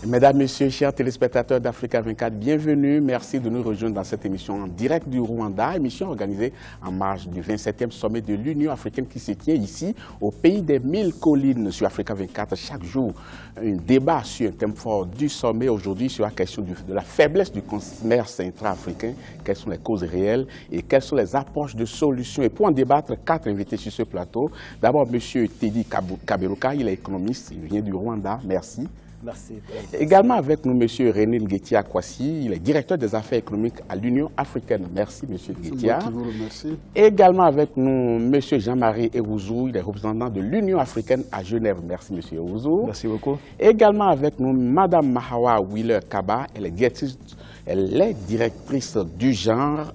Mesdames, Messieurs, chers téléspectateurs d'Africa 24, bienvenue. Merci de nous rejoindre dans cette émission en direct du Rwanda, émission organisée en marge du 27e sommet de l'Union africaine qui se tient ici, au pays des 1000 collines sur Africa 24. Chaque jour, un débat sur un thème fort du sommet. Aujourd'hui, sur la question de la faiblesse du commerce intra-africain, quelles sont les causes réelles et quelles sont les approches de solutions. Et pour en débattre, 4 invités sur ce plateau. D'abord, M. Teddy Kaberuka, il est économiste, il vient du Rwanda. Merci. Merci. Également avec nous, M. René Nguetia Kwasi, il est directeur des affaires économiques à l'Union africaine. Merci, M. Nguetia. Merci. Également avec nous, M. Jean-Marie Ewouzou, il est représentant de l'Union africaine à Genève. Merci, M. Ewouzou. Merci beaucoup. Également avec nous, Mme Mahawa Wheeler-Kaba, elle est directrice du genre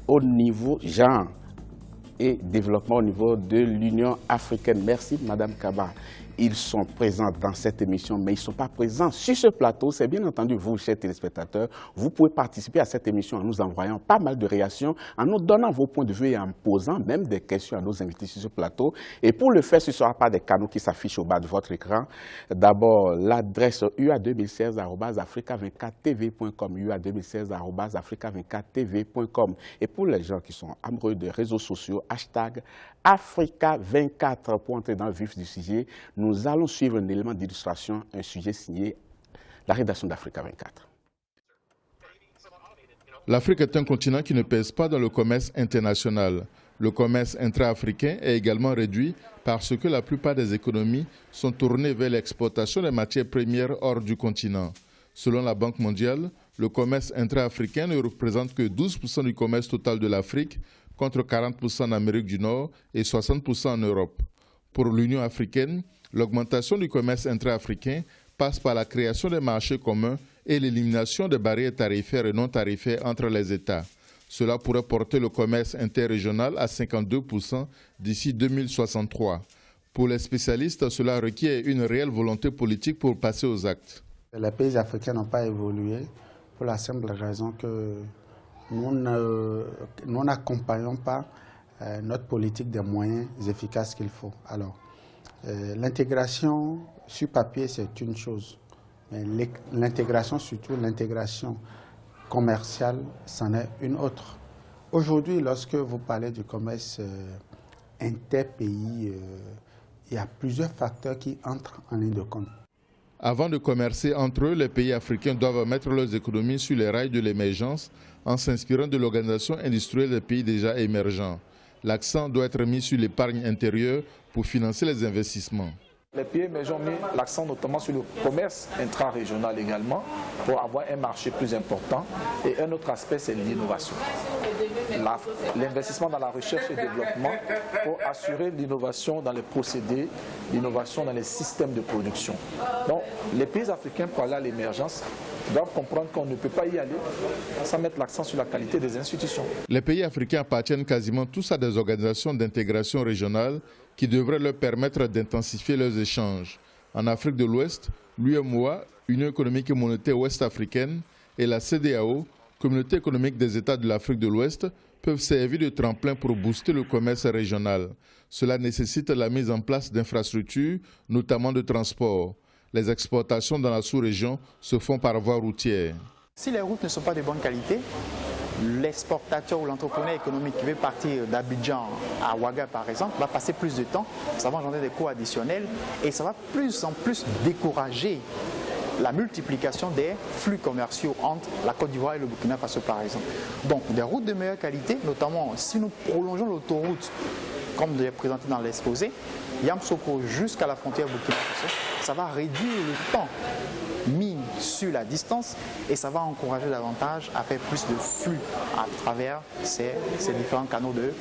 au niveau genre et développement au niveau de l'Union africaine. Merci, Mme Kaba. Ils sont présents dans cette émission, mais ils ne sont pas présents sur ce plateau. C'est bien entendu vous, chers téléspectateurs. Vous pouvez participer à cette émission en nous envoyant pas mal de réactions, en nous donnant vos points de vue et en posant même des questions à nos invités sur ce plateau. Et pour le faire, ce ne sera pas des canaux qui s'affichent au bas de votre écran. D'abord, l'adresse ua2016@africa24tv.com, ua2016@africa24tv.com. Et pour les gens qui sont amoureux des réseaux sociaux, hashtag Africa24 pour entrer dans le vif du sujet. Nous allons suivre un élément d'illustration, un sujet signé la rédaction d'Africa 24. L'Afrique est un continent qui ne pèse pas dans le commerce international. Le commerce intra-africain est également réduit parce que la plupart des économies sont tournées vers l'exportation des matières premières hors du continent. Selon la Banque mondiale, le commerce intra-africain ne représente que 12% du commerce total de l'Afrique, contre 40% en Amérique du Nord et 60% en Europe. Pour l'Union africaine, l'augmentation du commerce intra-africain passe par la création des marchés communs et l'élimination des barrières tarifaires et non tarifaires entre les États. Cela pourrait porter le commerce interrégional à 52% d'ici 2063. Pour les spécialistes, cela requiert une réelle volonté politique pour passer aux actes. Les pays africains n'ont pas évolué pour la simple raison que nous n'accompagnons pas notre politique des moyens efficaces qu'il faut. Alors, l'intégration sur papier, c'est une chose. Mais l'intégration, surtout l'intégration commerciale, c'en est une autre. Aujourd'hui, lorsque vous parlez du commerce interpays, il y a plusieurs facteurs qui entrent en ligne de compte. Avant de commercer entre eux, les pays africains doivent mettre leurs économies sur les rails de l'émergence en s'inspirant de l'organisation industrielle des pays déjà émergents. L'accent doit être mis sur l'épargne intérieure pour financer les investissements. Les pays émergents ont mis l'accent notamment sur le commerce intra-régional également pour avoir un marché plus important. Et un autre aspect, c'est l'innovation. L'investissement dans la recherche et développement pour assurer l'innovation dans les procédés, l'innovation dans les systèmes de production. Donc, les pays africains, pour aller à l'émergence, doivent comprendre qu'on ne peut pas y aller sans mettre l'accent sur la qualité des institutions. Les pays africains appartiennent quasiment tous à des organisations d'intégration régionale qui devraient leur permettre d'intensifier leurs échanges. En Afrique de l'Ouest, l'UEMOA, Union économique et monétaire ouest-africaine, et la CEDEAO, Communauté économique des États de l'Afrique de l'Ouest, peuvent servir de tremplin pour booster le commerce régional. Cela nécessite la mise en place d'infrastructures, notamment de transport. Les exportations dans la sous-région se font par voie routière. Si les routes ne sont pas de bonne qualité, l'exportateur ou l'entrepreneur économique qui veut partir d'Abidjan à Ouaga par exemple va passer plus de temps, ça va engendrer des coûts additionnels et ça va plus en plus décourager la multiplication des flux commerciaux entre la Côte d'Ivoire et le Burkina Faso par exemple. Donc des routes de meilleure qualité, notamment si nous prolongeons l'autoroute comme de présenté dans l'exposé, Yamoussoukro jusqu'à la frontière Burkina Faso, ça va réduire le temps mis sur la distance et ça va encourager davantage à faire plus de flux à travers ces différents canaux de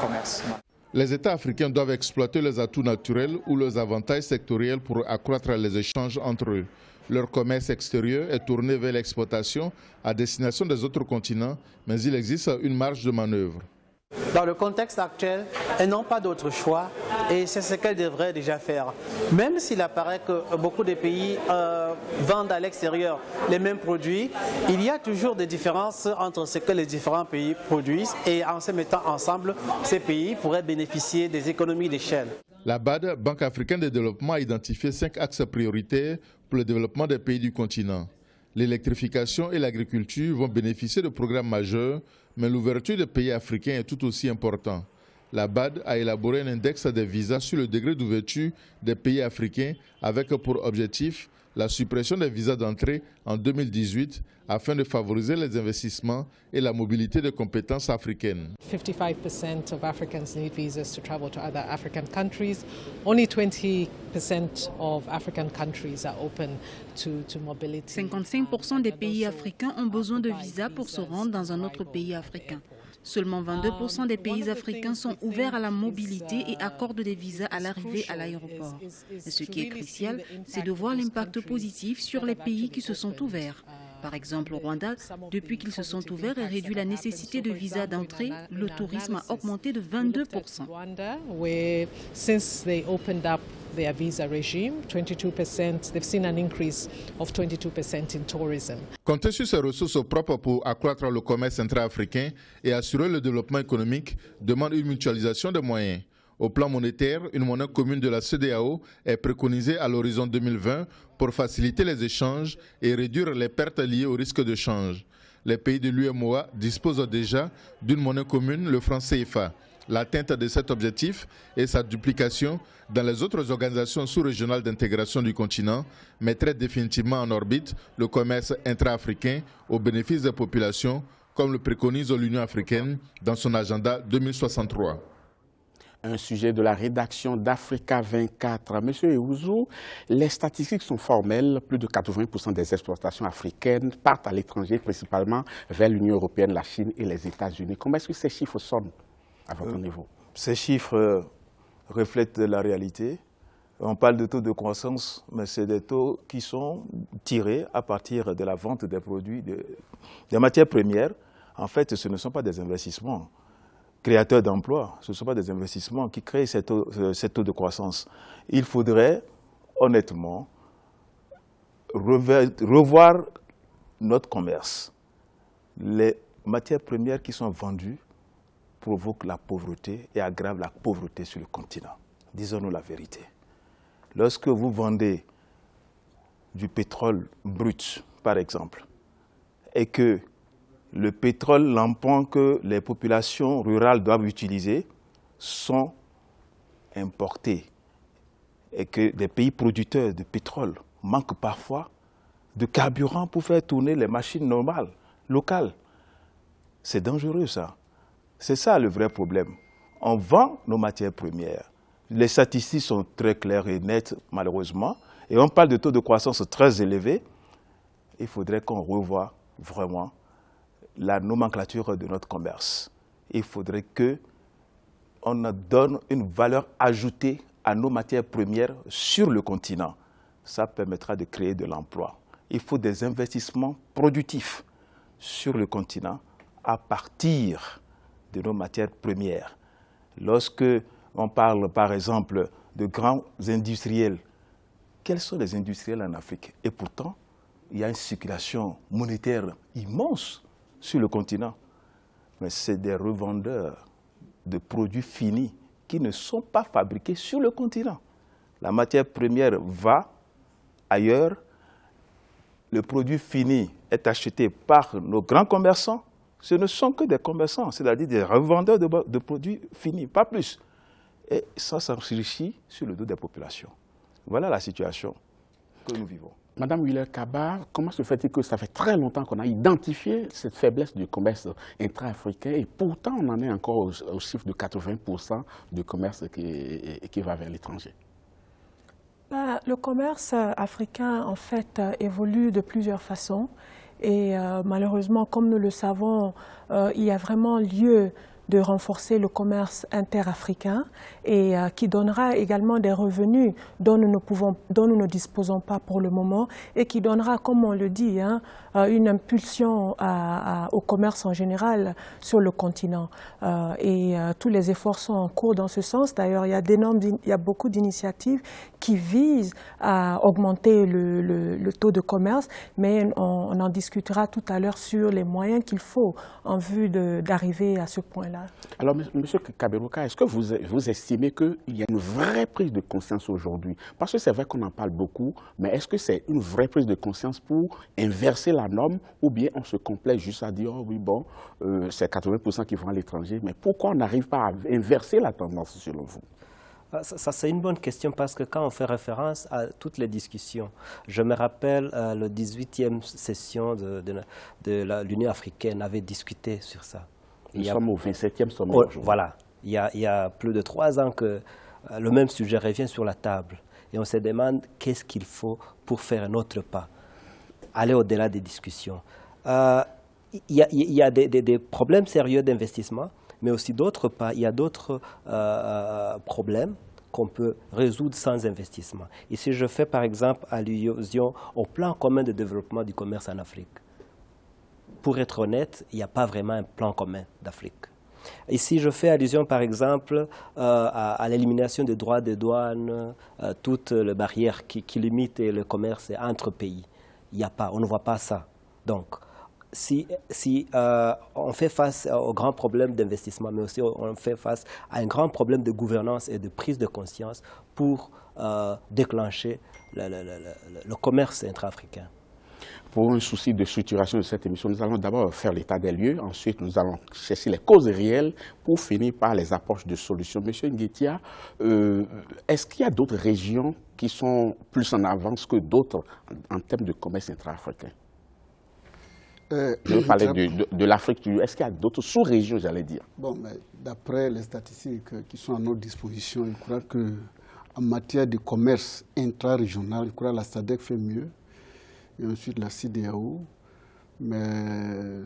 commerce. Les États africains doivent exploiter leurs atouts naturels ou leurs avantages sectoriels pour accroître les échanges entre eux. Leur commerce extérieur est tourné vers l'exportation à destination des autres continents, mais il existe une marge de manœuvre. Dans le contexte actuel, elles n'ont pas d'autre choix et c'est ce qu'elles devraient déjà faire. Même s'il apparaît que beaucoup de pays vendent à l'extérieur les mêmes produits, il y a toujours des différences entre ce que les différents pays produisent et en se mettant ensemble, ces pays pourraient bénéficier des économies d'échelle. La BAD, Banque africaine de développement, a identifié 5 axes prioritaires pour le développement des pays du continent. L'électrification et l'agriculture vont bénéficier de programmes majeurs, mais l'ouverture des pays africains est tout aussi importante. La BAD a élaboré un index des visas sur le degré d'ouverture des pays africains avec pour objectif la suppression des visas d'entrée en 2018 afin de favoriser les investissements et la mobilité de compétences africaines. 55% of Africans need visas to travel to other African countries. Only 20% of African countries are open to mobility. 55% des pays africains ont besoin de visas pour se rendre dans un autre pays africain. Seulement 22% des pays africains sont ouverts à la mobilité et accordent des visas à l'arrivée à l'aéroport. Ce qui est crucial, c'est de voir l'impact positif sur les pays qui se sont ouverts. Par exemple, au Rwanda, depuis qu'ils se sont ouverts et réduit la nécessité de visas d'entrée, le tourisme a augmenté de 22%. Their visa regime, 22%, they've seen an increase of 22% in tourism. Compter sur ses ressources propres pour accroître le commerce intra-africain et assurer le développement économique demande une mutualisation des moyens. Au plan monétaire, une monnaie commune de la CEDEAO est préconisée à l'horizon 2020 pour faciliter les échanges et réduire les pertes liées au risque de change. Les pays de l'UMOA disposent déjà d'une monnaie commune, le franc CFA. L'atteinte de cet objectif et sa duplication dans les autres organisations sous-régionales d'intégration du continent mettrait définitivement en orbite le commerce intra-africain au bénéfice des populations, comme le préconise l'Union africaine dans son agenda 2063. Un sujet de la rédaction d'Africa 24. Monsieur Eouzou, les statistiques sont formelles. Plus de 80% des exportations africaines partent à l'étranger, principalement vers l'Union européenne, la Chine et les États-Unis. Comment est-ce que ces chiffres sonnent à votre niveau? Ces chiffres reflètent la réalité. On parle de taux de croissance, mais c'est des taux qui sont tirés à partir de la vente des produits, des matières premières. En fait, ce ne sont pas des investissements créateurs d'emplois, ce ne sont pas des investissements qui créent ces taux de croissance. Il faudrait, honnêtement, revoir notre commerce. Les matières premières qui sont vendues provoquent la pauvreté et aggravent la pauvreté sur le continent. Disons-nous la vérité. Lorsque vous vendez du pétrole brut, par exemple, et que le pétrole lampant que les populations rurales doivent utiliser sont importés et que des pays producteurs de pétrole manquent parfois de carburant pour faire tourner les machines normales, locales, c'est dangereux ça. C'est ça le vrai problème. On vend nos matières premières. Les statistiques sont très claires et nettes, malheureusement, et on parle de taux de croissance très élevés. Il faudrait qu'on revoie vraiment la nomenclature de notre commerce. Il faudrait qu'on donne une valeur ajoutée à nos matières premières sur le continent. Ça permettra de créer de l'emploi. Il faut des investissements productifs sur le continent à partir de nos matières premières. Lorsque on parle, par exemple, de grands industriels, quels sont les industriels en Afrique? Et pourtant, il y a une circulation monétaire immense sur le continent. Mais c'est des revendeurs de produits finis qui ne sont pas fabriqués sur le continent. La matière première va ailleurs. Le produit fini est acheté par nos grands commerçants. Ce ne sont que des commerçants, c'est-à-dire des revendeurs de produits finis, pas plus. Et ça s'enrichit sur le dos des populations. Voilà la situation que nous vivons. Madame Wheeler-Kaba, comment se fait-il que ça fait très longtemps qu'on a identifié cette faiblesse du commerce intra-africain et pourtant on en est encore au chiffre de 80% du commerce qui va vers l'étranger? Le commerce africain, en fait, évolue de plusieurs façons. Et malheureusement, comme nous le savons, il y a vraiment lieu de renforcer le commerce interafricain et qui donnera également des revenus dont nous ne disposons pas pour le moment et qui donnera, comme on le dit, une impulsion au commerce en général sur le continent. Tous les efforts sont en cours dans ce sens. D'ailleurs, il y a beaucoup d'initiatives qui visent à augmenter le taux de commerce, mais on en discutera tout à l'heure sur les moyens qu'il faut en vue d'arriver à ce point-là. Voilà. Alors, M. Kaberuka, est-ce que vous estimez qu'il y a une vraie prise de conscience aujourd'hui? Parce que c'est vrai qu'on en parle beaucoup, mais est-ce que c'est une vraie prise de conscience pour inverser la norme, ou bien on se complaît juste à dire, oh oui, bon, c'est 80% qui vont à l'étranger, mais pourquoi on n'arrive pas à inverser la tendance selon vous? Ça, c'est une bonne question parce que quand on fait référence à toutes les discussions, je me rappelle la 18e session de l'Union africaine avait discuté sur ça. Nous sommes au 27e sommet. Voilà. Il y a plus de 3 ans que le même sujet revient sur la table. Et on se demande qu'est-ce qu'il faut pour faire un autre pas, aller au-delà des discussions. Il y a des problèmes sérieux d'investissement, mais aussi d'autres pas. Il y a d'autres problèmes qu'on peut résoudre sans investissement. Ici, je fais par exemple allusion au plan commun de développement du commerce en Afrique. Pour être honnête, il n'y a pas vraiment un plan commun d'Afrique. Ici, je fais allusion, par exemple, à l'élimination des droits de douane, toutes les barrières qui limitent le commerce entre pays. Il n'y a pas, on ne voit pas ça. Donc, si on fait face au grand problème d'investissement, mais aussi on fait face à un grand problème de gouvernance et de prise de conscience pour déclencher le commerce intra-africain. Pour un souci de structuration de cette émission, nous allons d'abord faire l'état des lieux, ensuite nous allons chercher les causes réelles pour finir par les approches de solutions. Monsieur Nguetia, est-ce qu'il y a d'autres régions qui sont plus en avance que d'autres en termes de commerce intra-africain? Je veux parler de l'Afrique. Est-ce qu'il y a d'autres sous-régions, j'allais dire? Bon, mais d'après les statistiques qui sont à notre disposition, je crois qu'en matière de commerce intra-régional, je crois que la SADC fait mieux. Et ensuite la CEDEAO, mais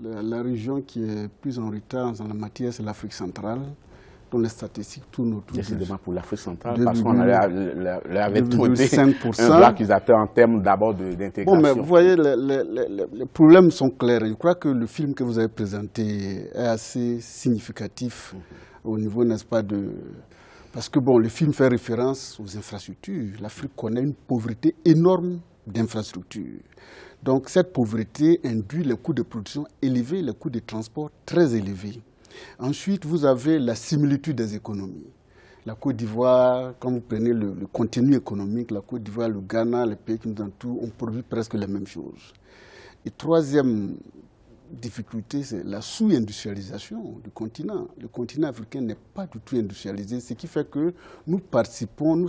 la région qui est plus en retard en la matière, c'est l'Afrique centrale, dont les statistiques tournent autour de... Décidément pour l'Afrique centrale, parce qu'on avait trouvé 5%. Un bloc accusateur en termes d'abord d'intégration. Bon, mais vous voyez, les problèmes sont clairs. Je crois que le film que vous avez présenté est assez significatif au niveau, n'est-ce pas, de... Parce que, bon, le film fait référence aux infrastructures. L'Afrique connaît une pauvreté énorme d'infrastructures. Donc cette pauvreté induit les coûts de production élevés, les coûts de transport très élevés. Ensuite, vous avez la similitude des économies. La Côte d'Ivoire, quand vous prenez le contenu économique, la Côte d'Ivoire, le Ghana, les pays qui nous entourent, on produit presque les mêmes choses. Et troisième difficulté, c'est la sous-industrialisation du continent. Le continent africain n'est pas du tout industrialisé, ce qui fait que nous participons,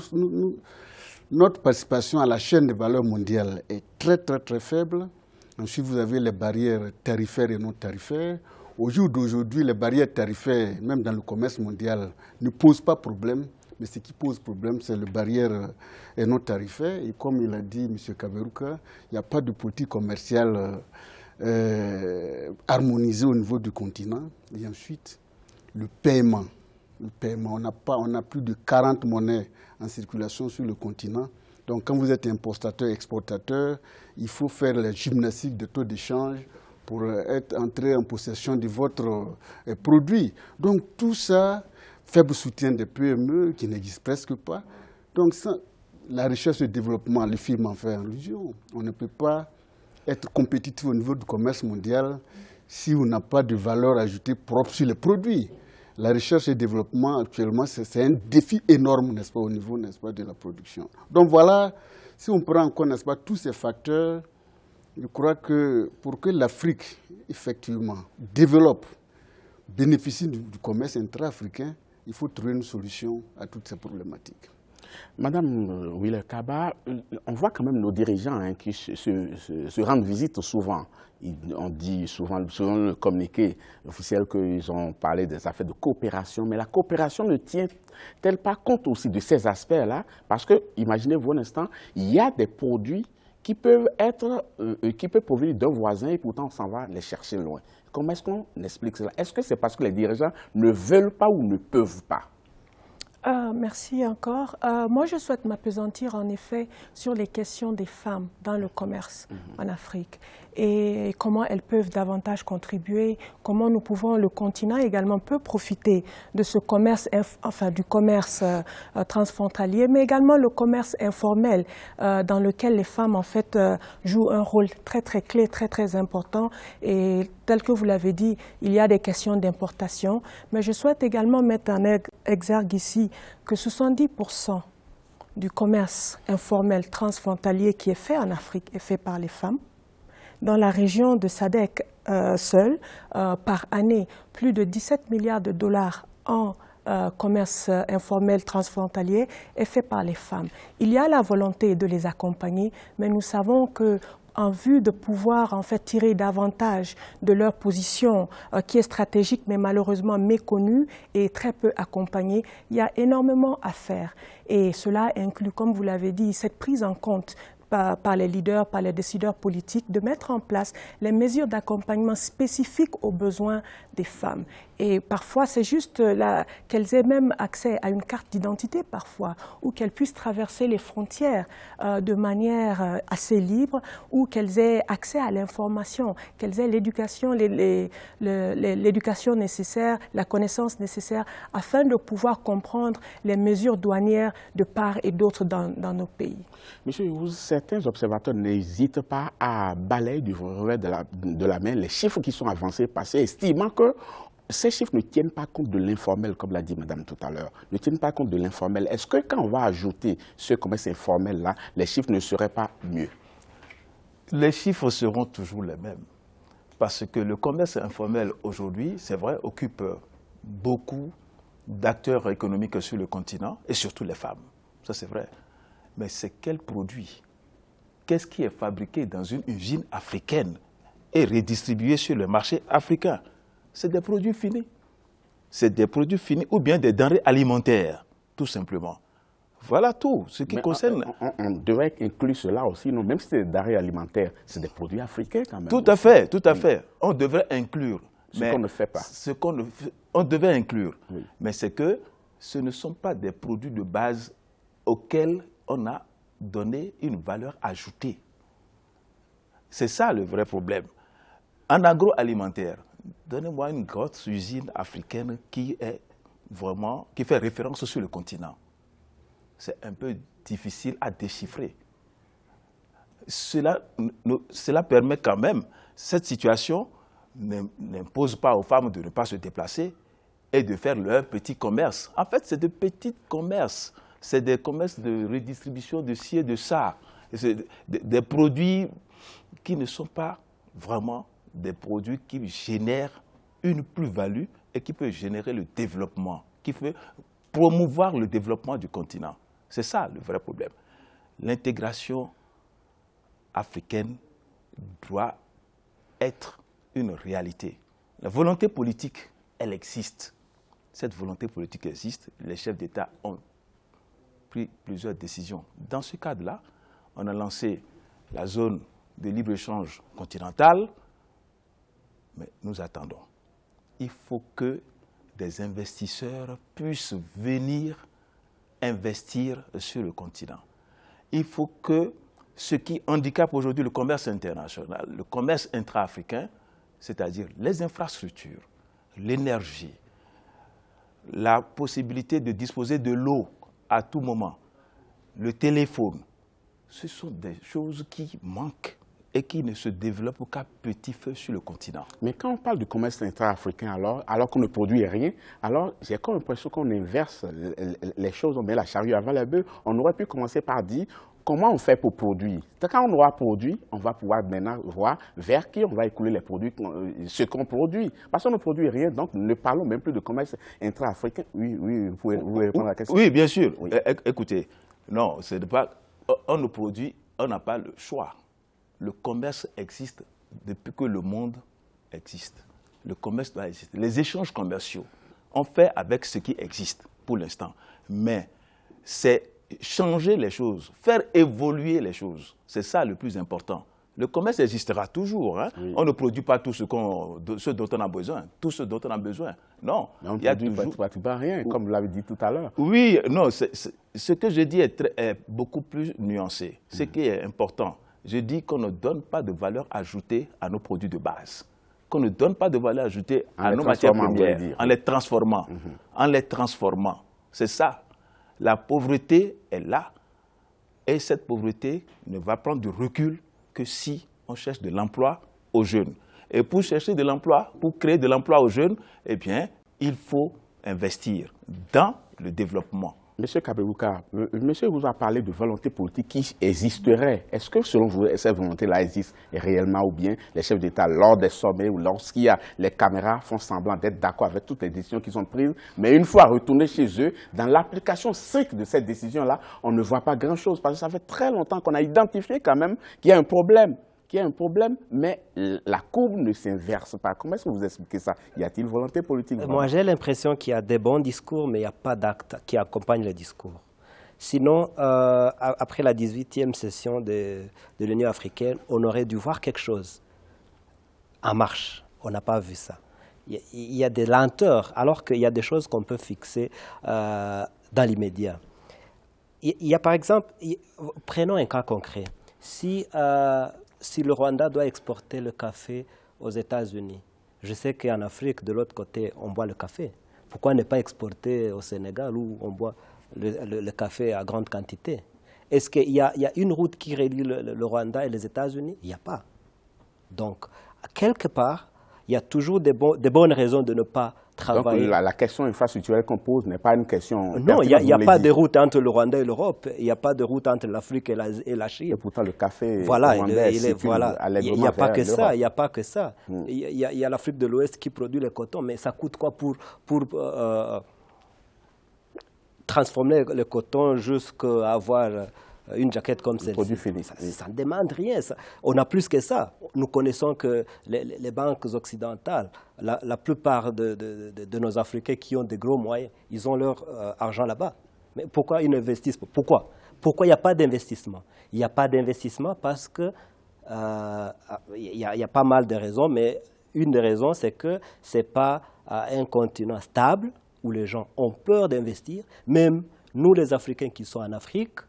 notre participation à la chaîne de valeur mondiale est très, très, très faible. Ensuite, vous avez les barrières tarifaires et non tarifaires. Au jour d'aujourd'hui, les barrières tarifaires, même dans le commerce mondial, ne posent pas problème. Mais ce qui pose problème, c'est les barrières non tarifaires. Et comme il a dit M. Kaberuka, il n'y a pas de politique commerciale harmonisée au niveau du continent. Et ensuite, le paiement. Le paiement, on a plus de 40 monnaies en circulation sur le continent. Donc quand vous êtes importateur, exportateur, il faut faire la gymnastique de taux d'échange pour entrer en possession de votre produit. Donc tout ça, faible soutien des PME qui n'existe presque pas. Donc ça, la recherche et le développement, le film en fait allusion. On ne peut pas être compétitif au niveau du commerce mondial si on n'a pas de valeur ajoutée propre sur les produits. La recherche et le développement, actuellement, c'est un défi énorme, n'est-ce pas, au niveau, n'est-ce pas, de la production. Donc voilà, si on prend en compte, n'est-ce pas, tous ces facteurs, je crois que pour que l'Afrique, effectivement, développe, bénéficie du commerce intra-africain, il faut trouver une solution à toutes ces problématiques. Madame Wheeler Kaba, on voit quand même nos dirigeants qui se rendent visite souvent. On dit souvent, selon le communiqué officiel, qu'ils ont parlé des affaires de coopération, mais la coopération ne tient-elle pas compte aussi de ces aspects-là? Parce que, imaginez-vous un instant, il y a des produits qui peuvent provenir d'un voisin et pourtant on s'en va les chercher loin. Comment est-ce qu'on explique cela? Est-ce que c'est parce que les dirigeants ne veulent pas ou ne peuvent pas? Merci encore. Moi, je souhaite m'appesantir en effet sur les questions des femmes dans le commerce en Afrique et comment elles peuvent davantage contribuer, comment nous pouvons, le continent également peut profiter de ce commerce, enfin du commerce transfrontalier, mais également le commerce informel dans lequel les femmes en fait jouent un rôle très très clé, très très important et tel que vous l'avez dit, il y a des questions d'importation, mais je souhaite également mettre en exergue ici que 70% du commerce informel transfrontalier qui est fait en Afrique est fait par les femmes. Dans la région de SADC seule, par année, plus de 17 milliards de dollars en commerce informel transfrontalier est fait par les femmes. Il y a la volonté de les accompagner, mais nous savons que en vue de pouvoir en fait tirer davantage de leur position qui est stratégique mais malheureusement méconnue et très peu accompagnée, il y a énormément à faire. Et cela inclut, comme vous l'avez dit, cette prise en compte par les leaders, par les décideurs politiques, de mettre en place les mesures d'accompagnement spécifiques aux besoins des femmes. Et parfois, c'est juste qu'elles aient même accès à une carte d'identité parfois, ou qu'elles puissent traverser les frontières de manière assez libre, ou qu'elles aient accès à l'information, qu'elles aient l'éducation nécessaire, la connaissance nécessaire, afin de pouvoir comprendre les mesures douanières de part et d'autre dans nos pays. Monsieur, certains observateurs n'hésitent pas à balayer du revers de la main les chiffres qui sont avancés, passés, estimant que ces chiffres ne tiennent pas compte de l'informel, comme l'a dit madame tout à l'heure, ne tiennent pas compte de l'informel. Est-ce que quand on va ajouter ce commerce informel-là, les chiffres ne seraient pas mieux? Les chiffres seront toujours les mêmes. Parce que le commerce informel aujourd'hui, c'est vrai, occupe beaucoup d'acteurs économiques sur le continent, et surtout les femmes. Ça, c'est vrai. Mais c'est quel produit? Qu'est-ce qui est fabriqué dans une usine africaine et redistribué sur le marché africain? C'est des produits finis. C'est des produits finis ou bien des denrées alimentaires, tout simplement. Voilà tout ce qui concerne... On devrait inclure cela aussi, non? Même si c'est des denrées alimentaires, c'est des produits africains quand même. Tout à fait, tout à fait. On devrait inclure. Ce qu'on ne fait pas. On devait inclure. Oui. Mais c'est que ce ne sont pas des produits de base auxquels on a donné une valeur ajoutée. C'est ça le vrai problème. En agroalimentaire, donnez-moi une grosse usine africaine qui fait référence sur le continent. C'est un peu difficile à déchiffrer. Cela permet quand même, cette situation n'impose pas aux femmes de ne pas se déplacer et de faire leur petit commerce. En fait, c'est de petits commerces. C'est des commerces de redistribution de ci et de ça. Des produits qui ne sont pas vraiment des produits qui génèrent une plus-value et qui peuvent générer le développement, qui peut promouvoir le développement du continent. C'est ça le vrai problème. L'intégration africaine doit être une réalité. La volonté politique, elle existe. Cette volonté politique existe. Les chefs d'État ont pris plusieurs décisions. Dans ce cadre-là, on a lancé la zone de libre-échange continentale, mais nous attendons. Il faut que des investisseurs puissent venir investir sur le continent. Il faut que ce qui handicape aujourd'hui le commerce international, le commerce intra-africain, c'est-à-dire les infrastructures, l'énergie, la possibilité de disposer de l'eau à tout moment, le téléphone, ce sont des choses qui manquent et qui ne se développent qu'à petit feu sur le continent. Mais quand on parle du commerce intra-africain, alors qu'on ne produit rien, alors j'ai comme l'impression qu'on inverse les choses, on met la charrue avant le bœuf. On aurait pu commencer par dire comment on fait pour produire. Quand on aura produit, on va pouvoir maintenant voir vers qui on va écouler les produits, ce qu'on produit. Parce qu'on ne produit rien, donc ne parlons même plus de commerce intra-africain. Oui, vous pouvez répondre à la question. Oui, bien sûr. Oui. Écoutez, non, c'est pas, on ne produit, on n'a pas le choix. Le commerce existe depuis que le monde existe. Le commerce doit exister. Les échanges commerciaux, on fait avec ce qui existe pour l'instant. Mais c'est changer les choses, faire évoluer les choses. C'est ça le plus important. Le commerce existera toujours. Hein? Oui. On ne produit pas tout ce dont on a besoin. Tout ce dont on a besoin. Non. Mais on ne produit pas rien, comme vous l'avez dit tout à l'heure. Oui, non. Ce que je dis est beaucoup plus nuancé. Ce qui est important. Je dis qu'on ne donne pas de valeur ajoutée à nos produits de base, qu'on ne donne pas de valeur ajoutée à nos matières premières, en les transformant. En les transformant. C'est ça. La pauvreté est là. Et cette pauvreté ne va prendre du recul que si on cherche de l'emploi aux jeunes. Et pour chercher de l'emploi, pour créer de l'emploi aux jeunes, eh bien, il faut investir dans le développement. Monsieur Kabewuka, monsieur vous a parlé de volonté politique qui existerait. Est-ce que selon vous, cette volonté-là existe réellement ou bien les chefs d'État, lors des sommets ou lorsqu'il y a les caméras, font semblant d'être d'accord avec toutes les décisions qui sont prises, mais une fois retournés chez eux, dans l'application stricte de cette décision-là, on ne voit pas grand-chose parce que ça fait très longtemps qu'on a identifié quand même qu'il y a un problème. Mais la courbe ne s'inverse pas. Comment est-ce que vous expliquez ça? Y a-t-il volonté politique? Moi, j'ai l'impression qu'il y a des bons discours, mais il n'y a pas d'actes qui accompagnent les discours. Sinon, après la 18e session de l'Union africaine, on aurait dû voir quelque chose en marche. On n'a pas vu ça. Il y a des lenteurs, alors qu'il y a des choses qu'on peut fixer dans l'immédiat. Il y a par exemple, prenons un cas concret. Si le Rwanda doit exporter le café aux États-Unis, je sais qu'en Afrique, de l'autre côté, on boit le café. Pourquoi ne pas exporter au Sénégal où on boit le café à grande quantité? Est-ce qu'il y a une route qui relie le Rwanda et les États-Unis? Il n'y a pas. Donc, quelque part, il y a toujours des bonnes raisons de ne pas travailler. Donc la question infrastructurelle qu'on pose n'est pas une question... Non, il n'y a pas de route entre le Rwanda et l'Europe. Il n'y a pas de route entre l'Afrique et la Chine. Et pourtant, le café rwandais, il n'y a pas que ça. Il n'y a pas que ça. Il y a l'Afrique de l'Ouest qui produit le coton, mais ça coûte quoi pour transformer le coton jusqu'à avoir une jaquette comme celle-ci? Ça ne demande rien. On a plus que ça. Nous connaissons que les banques occidentales, la plupart de nos Africains qui ont des gros moyens, ils ont leur argent là-bas. Mais pourquoi ils n'investissent pas? Pourquoi il n'y a pas d'investissement? Il n'y a pas d'investissement parce que il y a pas mal de raisons, mais une des raisons, c'est que ce n'est pas un continent stable où les gens ont peur d'investir. Même nous, les Africains qui sont en Afrique,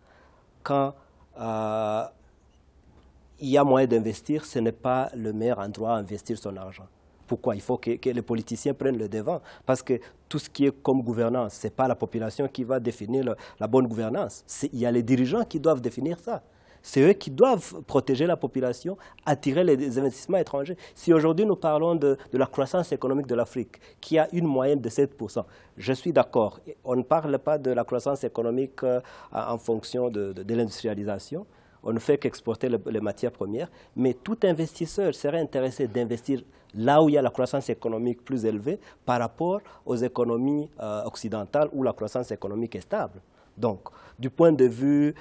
quand il y a moyen d'investir, ce n'est pas le meilleur endroit à investir son argent. Pourquoi? Il faut que les politiciens prennent le devant. Parce que tout ce qui est comme gouvernance, ce n'est pas la population qui va définir la bonne gouvernance. Il y a les dirigeants qui doivent définir ça. C'est eux qui doivent protéger la population, attirer les investissements étrangers. Si aujourd'hui nous parlons de la croissance économique de l'Afrique, qui a une moyenne de 7%, je suis d'accord. On ne parle pas de la croissance économique en fonction de l'industrialisation. On ne fait qu'exporter les matières premières. Mais tout investisseur serait intéressé d'investir là où il y a la croissance économique plus élevée par rapport aux économies occidentales où la croissance économique est stable. Donc, du point de vue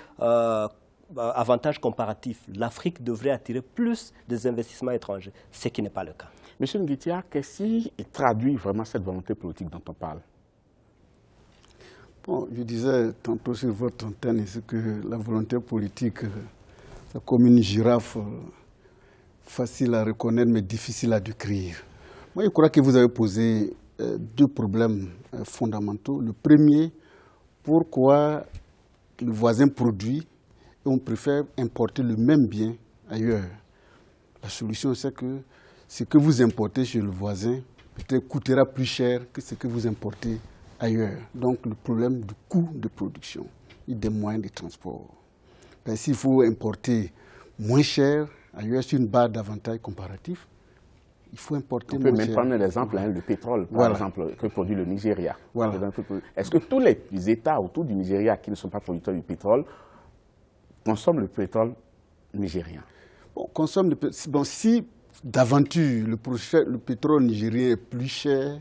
avantage comparatif, l'Afrique devrait attirer plus des investissements étrangers, ce qui n'est pas le cas. Monsieur Nguitia, qu'est-ce qui traduit vraiment cette volonté politique dont on parle? Bon, je disais tantôt sur votre antenne que la volonté politique, c'est comme une girafe facile à reconnaître mais difficile à décrire. Moi, je crois que vous avez posé deux problèmes fondamentaux. Le premier, pourquoi le voisin produit et on préfère importer le même bien ailleurs. La solution, c'est que ce que vous importez chez le voisin peut-être coûtera plus cher que ce que vous importez ailleurs. Donc le problème du coût de production et des moyens de transport. S'il faut importer moins cher ailleurs sur une base d'avantages comparatifs, il faut importer moins cher. On peut même prendre l'exemple, le pétrole, par exemple, que produit le Nigeria. Voilà. Est-ce que tous les États autour du Nigeria qui ne sont pas producteurs du pétrole consomment le pétrole nigérien? Si d'aventure le pétrole nigérien est plus cher,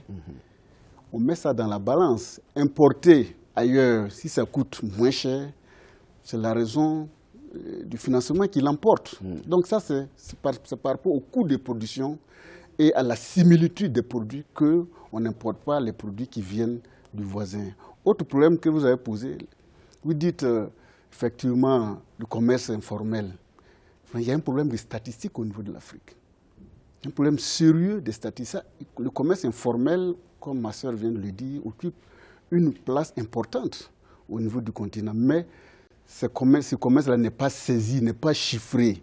on met ça dans la balance. Importer ailleurs, si ça coûte moins cher, c'est la raison du financement qui l'emporte. Donc ça, c'est par rapport au coût de production et à la similitude des produits qu'on n'importe pas les produits qui viennent du voisin. Autre problème que vous avez posé, vous dites effectivement le commerce informel. Il y a un problème de statistiques au niveau de l'Afrique. Un problème sérieux de statistiques. Le commerce informel, comme ma soeur vient de le dire, occupe une place importante au niveau du continent. Mais ce commerce-là n'est pas saisi, n'est pas chiffré.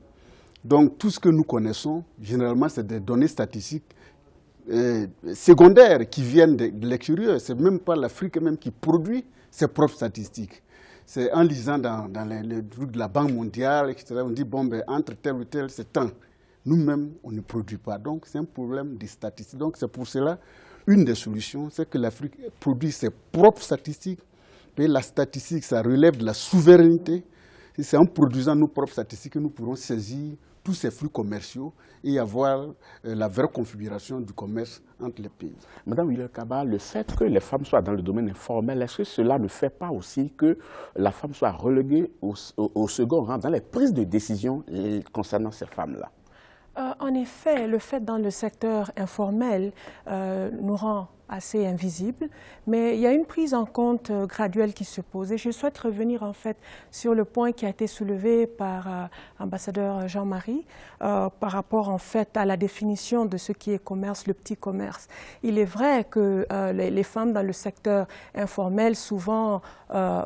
Donc tout ce que nous connaissons, généralement, c'est des données statistiques secondaires qui viennent de l'extérieur. Ce n'est même pas l'Afrique même qui produit ses propres statistiques. C'est en lisant dans les trucs de la Banque mondiale, etc., on dit, bon, entre tel ou tel, c'est tant. nous-mêmes, on ne produit pas. Donc, c'est un problème de statistiques. Donc, c'est pour cela, une des solutions, c'est que l'Afrique produit ses propres statistiques. Et la statistique, ça relève de la souveraineté. Et c'est en produisant nos propres statistiques que nous pourrons saisir tous ces flux commerciaux et avoir la vraie configuration du commerce entre les pays. Madame Wheeler-Kaba, le fait que les femmes soient dans le domaine informel, est-ce que cela ne fait pas aussi que la femme soit reléguée au second rang dans les prises de décision concernant ces femmes-là? En effet, le fait dans le secteur informel nous rend assez invisible, mais il y a une prise en compte graduelle qui se pose. Et je souhaite revenir en fait sur le point qui a été soulevé par ambassadeur Jean-Marie par rapport en fait à la définition de ce qui est commerce, le petit commerce. Il est vrai que les femmes dans le secteur informel souvent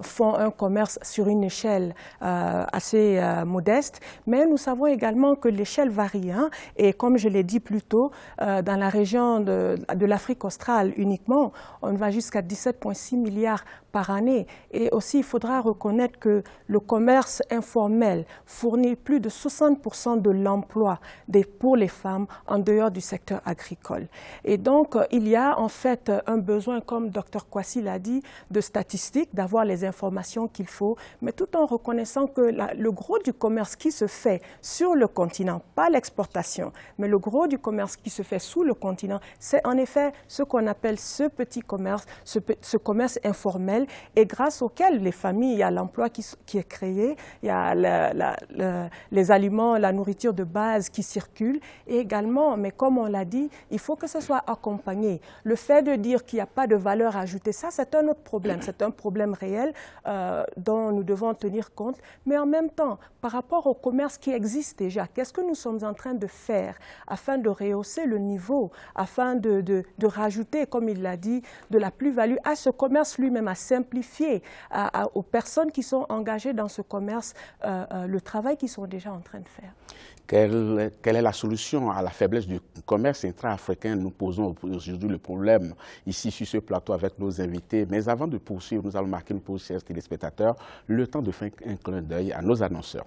font un commerce sur une échelle assez modeste, mais nous savons également que l'échelle varie. Et comme je l'ai dit plus tôt, dans la région de l'Afrique australe uniquement, on va jusqu'à 17,6 milliards par année. Et aussi, il faudra reconnaître que le commerce informel fournit plus de 60% de l'emploi pour les femmes en dehors du secteur agricole. Et donc, il y a en fait un besoin, comme Dr Kwasi l'a dit, de statistiques, d'avoir les informations qu'il faut, mais tout en reconnaissant que le gros du commerce qui se fait sur le continent, pas l'exportation, mais le gros du commerce qui se fait sous le continent, c'est en effet ce qu'on appelle ce petit commerce, ce commerce informel, et grâce auquel les familles, il y a l'emploi qui est créé, il y a les aliments, la nourriture de base qui circulent, et également, mais comme on l'a dit, il faut que ce soit accompagné. Le fait de dire qu'il n'y a pas de valeur ajoutée, ça c'est un autre problème, c'est un problème réel dont nous devons tenir compte, mais en même temps, par rapport au commerce qui existe déjà, qu'est-ce que nous sommes en train de faire afin de rehausser le niveau, afin de rajouter, comme il l'a dit, de la plus-value à ce commerce lui-même, à simplifier aux personnes qui sont engagées dans ce commerce le travail qu'ils sont déjà en train de faire. Quelle est la solution à la faiblesse du commerce intra-africain? Nous posons aujourd'hui le problème ici sur ce plateau avec nos invités. Mais avant de poursuivre, nous allons marquer une pause, chers téléspectateurs, le temps de faire un clin d'œil à nos annonceurs.